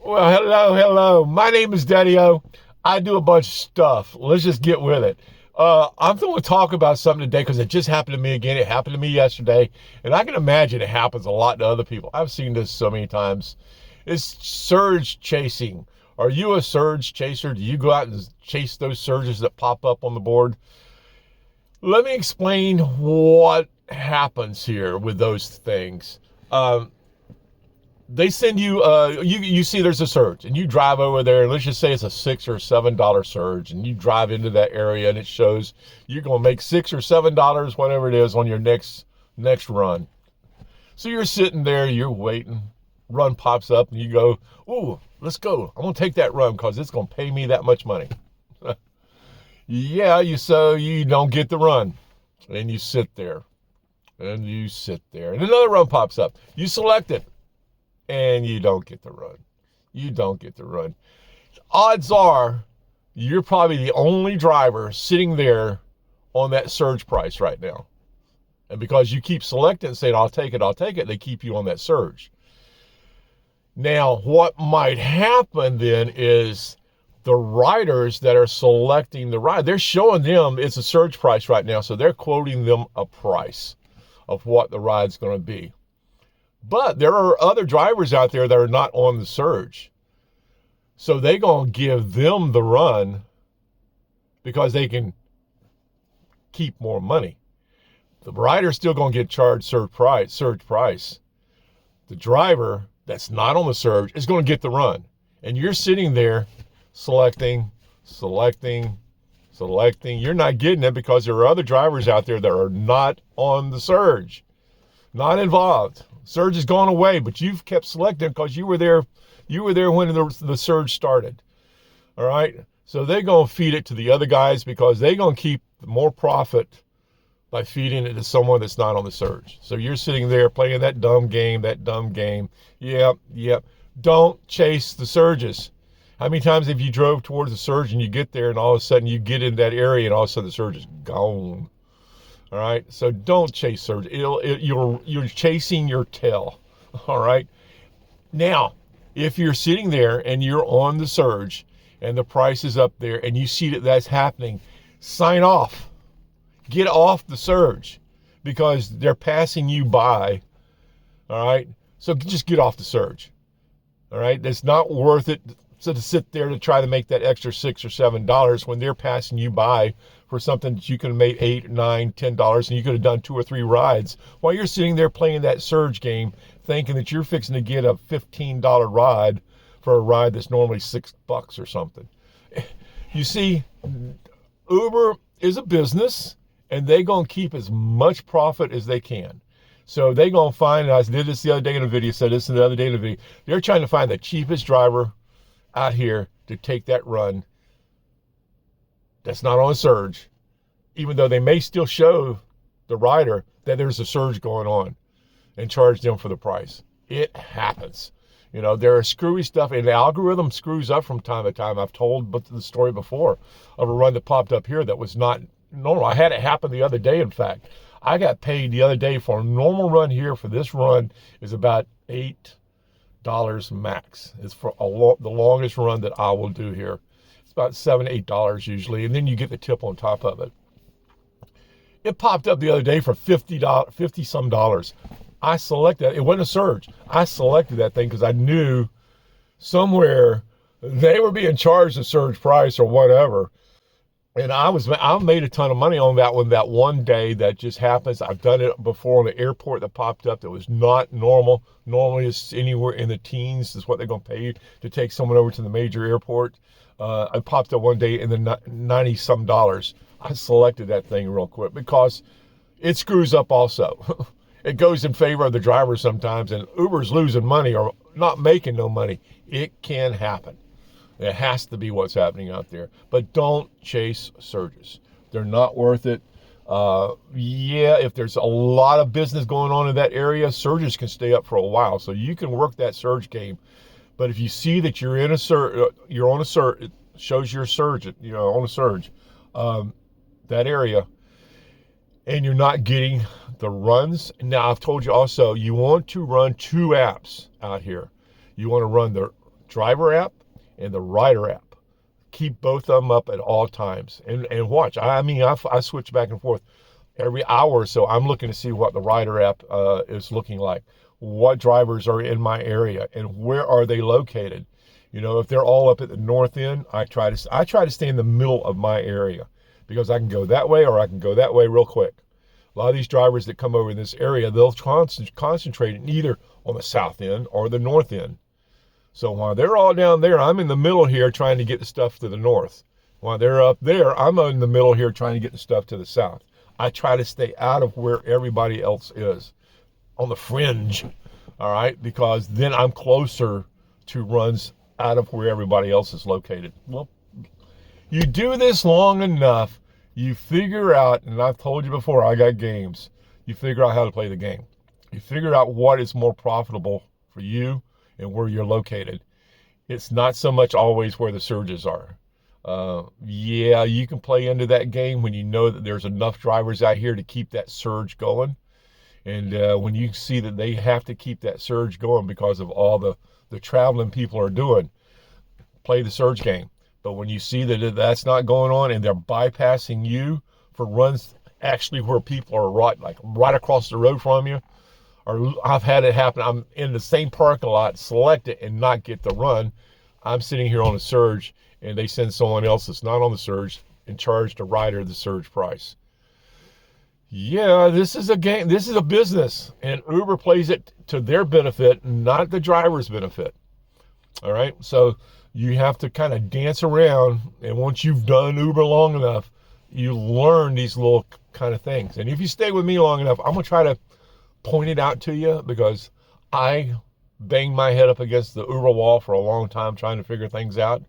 Well, hello. My name is Daddy-O. I do a bunch of stuff. Let's just get with it. I'm going to talk about something today because it just happened to me again. It happened to me yesterday, and I can imagine it happens a lot to other people. I've seen this so many times. It's surge chasing. Are you a surge chaser? Do you go out and chase those surges that pop up on the board? Let me explain what happens here with those things. They send you, you see there's a surge, and you drive over there, and let's just say it's a $6 or $7 surge, and you drive into that area, and it shows you're going to make $6 or $7, whatever it is, on your next run. So you're sitting there, you're waiting, run pops up, and you go, ooh, let's go. I'm going to take that run because it's going to pay me that much money. Yeah, so you don't get the run, and you sit there, and another run pops up. You select it. And you don't get the run. You don't get the run. Odds are you're probably the only driver sitting there on that surge price right now. And because you keep selecting and saying, I'll take it, they keep you on that surge. Now, what might happen then is the riders that are selecting the ride, they're showing them it's a surge price right now, so they're quoting them a price of what the ride's going to be. But there are other drivers out there that are not on the surge. So they're going to give them the run because they can keep more money. The rider's still going to get charged surge price. The driver that's not on the surge is going to get the run. And you're sitting there selecting. You're not getting it because there are other drivers out there that are not on the surge, not involved. Surge has gone away, but you've kept selecting because you were there when the surge started. All right? So they're going to feed it to the other guys because they're going to keep more profit by feeding it to someone that's not on the surge. So you're sitting there playing that dumb game. Yep. Don't chase the surges. How many times have you drove towards the surge and you get there and all of a sudden you get in that area and all of a sudden the surge is gone? All right, so don't chase surge. You're chasing your tail. All right. Now, if you're sitting there and you're on the surge and the price is up there and you see that that's happening, sign off. Get off the surge because they're passing you by. All right. So just get off the surge. All right. It's not worth it to sit there to try to make that extra $6 or $7 when they're passing you by for something that you could have made $8, $9, $10, and you could have done 2 or 3 rides while you're sitting there playing that surge game, thinking that you're fixing to get a $15 ride for a ride that's normally $6 or something. You see, Uber is a business, and they're going to keep as much profit as they can. So they're going to find, and I did this the other day in a video, said this the other day in a video, they're trying to find the cheapest driver out here to take that run that's not on a surge, even though they may still show the rider that there's a surge going on and charge them for the price. It happens. You know, there are screwy stuff, and the algorithm screws up from time to time. I've told the story before of a run that popped up here that was not normal. I had it happen the other day, in fact. I got paid the other day for a normal run here. For this run is about $8 max. It's for the longest run that I will do here. It's about $7, $8 usually, and then you get the tip on top of it. It popped up the other day for $50 some dollars. I selected it. wasn't a surge. I selected that thing because I knew somewhere they were being charged a surge price or whatever. And I made a ton of money on that one. That one day that just happens. I've done it before on the airport that popped up that was not normal. Normally it's anywhere in the teens is what they're going to pay you to take someone over to the major airport. I popped up one day in the $90 some dollars. I selected that thing real quick because it screws up also. It goes in favor of the driver sometimes, and Uber's losing money or not making no money. It can happen. It has to be what's happening out there. But don't chase surges. They're not worth it. If there's a lot of business going on in that area, surges can stay up for a while. So you can work that surge game. But if you see that you're on a surge, it shows you're a surge, on a surge, that area, and you're not getting the runs. Now, I've told you also, you want to run 2 apps out here. You want to run the driver app and the rider app. Keep both of them up at all times and watch. I mean, I switch back and forth every hour or so. I'm looking to see what the rider app is looking like, what drivers are in my area, and where are they located. You know, if they're all up at the north end, I try to stay in the middle of my area, because I can go that way or I can go that way real quick. A lot of these drivers that come over in this area, they'll concentrate either on the south end or the north end. So while they're all down there, I'm in the middle here trying to get the stuff to the north. While they're up there, I'm in the middle here trying to get the stuff to the south. I try to stay out of where everybody else is, on the fringe, all right? Because then I'm closer to runs out of where everybody else is located. Well, you do this long enough, you figure out, and I've told you before, I got games. You figure out how to play the game. You figure out what is more profitable for you and where you're located. It's not so much always where the surges are. Yeah, you can play into that game when you know that there's enough drivers out here to keep that surge going. And when you see that they have to keep that surge going because of all the traveling people are doing, play the surge game. But when you see that that's not going on and they're bypassing you for runs actually where people are right across the road from you, or I've had it happen, I'm in the same parking lot, select it and not get the run. I'm sitting here on a surge and they send someone else that's not on the surge and charge the rider the surge price. Yeah, this is a game, this is a business, and Uber plays it to their benefit, not the driver's benefit. All right, so you have to kind of dance around, and once you've done Uber long enough, you learn these little kind of things. And if you stay with me long enough, I'm gonna try to point it out to you, because I banged my head up against the Uber wall for a long time trying to figure things out.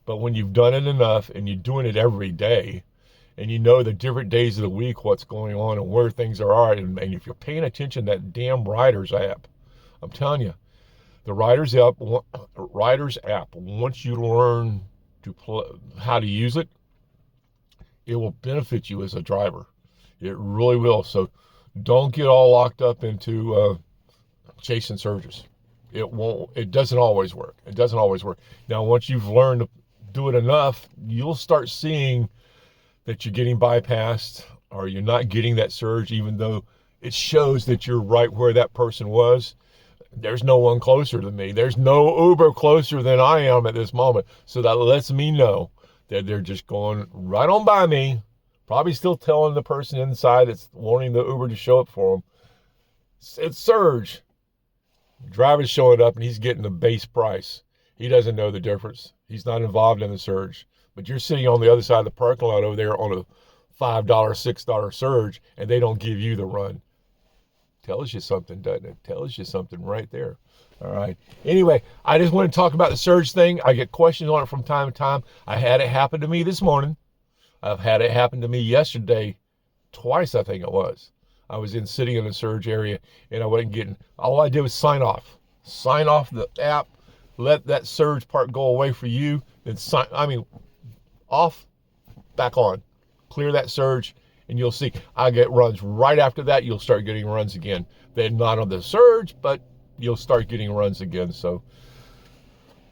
But when you've done it enough and you're doing it every day, and you know the different days of the week, what's going on and where things are, and if you're paying attention to that damn Riders app, I'm telling you, the Riders app, once you learn how to use it, it will benefit you as a driver. It really will. So don't get all locked up into chasing surges. It doesn't always work. It doesn't always work. Now, once you've learned to do it enough, you'll start seeing that you're getting bypassed, or you're not getting that surge, even though it shows that you're right where that person was. There's no one closer than me. There's no Uber closer than I am at this moment. So that lets me know that they're just going right on by me, probably still telling the person inside that's wanting the Uber to show up for them, it's surge. The driver's showing up and he's getting the base price. He doesn't know the difference. He's not involved in the surge. But you're sitting on the other side of the parking lot over there on a $5, $6 surge, and they don't give you the run. Tells you something, doesn't it? Tells you something right there. All right. Anyway, I just want to talk about the surge thing. I get questions on it from time to time. I had it happen to me this morning. I've had it happen to me yesterday twice, I think it was. I was sitting in a surge area, and I wasn't getting, all I did was sign off the app, let that surge part go away for you, then off, back on, clear that surge, and you'll see I get runs right after that. You'll start getting runs again. They're not on the surge, but you'll start getting runs again. So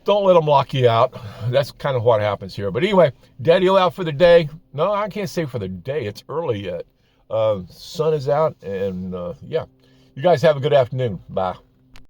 don't let them lock you out. That's kind of what happens here. But anyway, Daddy-o out for the day. No, I can't say for the day. It's early yet. Sun is out, and yeah. You guys have a good afternoon. Bye.